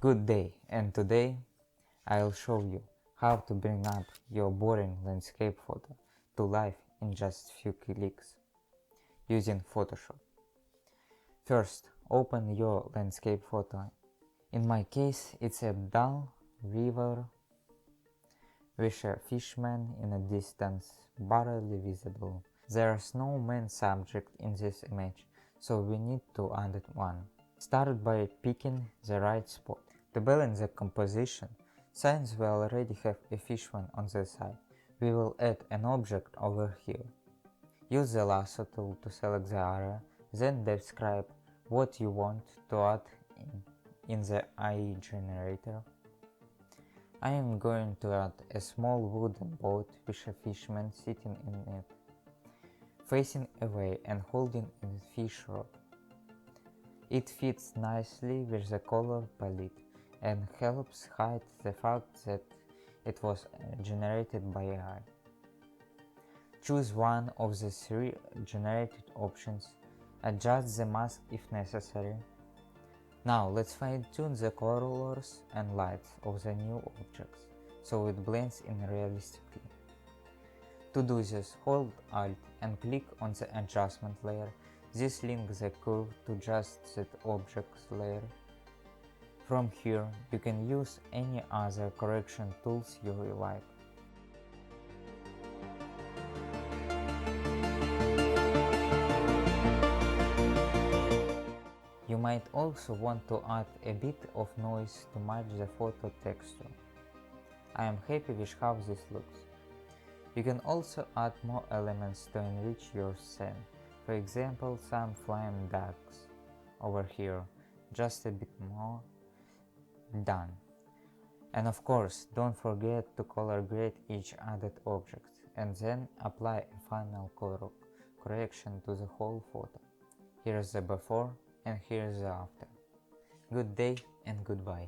Good day, and today I'll show you how to bring up your boring landscape photo to life in just few clicks using Photoshop. First, open your landscape photo. In my case, it's a dull river with a fisherman in a distance barely visible. There's no main subject in this image, so we need to add one. Start by picking the right spot. To balance the composition, since we already have a fisherman on the side, we will add an object over here. Use the lasso tool to select the area, then describe what you want to add in the AI generator. I am going to add a small wooden boat with a fisherman sitting in it, facing away and holding a fish rod. It fits nicely with the color palette and helps hide the fact that it was generated by AI. Choose one of the three generated options, adjust the mask if necessary. Now let's fine-tune the colors and lights of the new objects, so it blends in realistically. To do this, hold Alt and click on the adjustment layer. This links the curve to just that object's layer. From here, you can use any other correction tools you like. You might also want to add a bit of noise to match the photo texture. I am happy with how this looks. You can also add more elements to enrich your scene, for example some flying ducks over here, just a bit more. Done. And of course, don't forget to color grade each added object, and then apply a final color correction to the whole photo. Here's the before and here's the after. Good day and goodbye.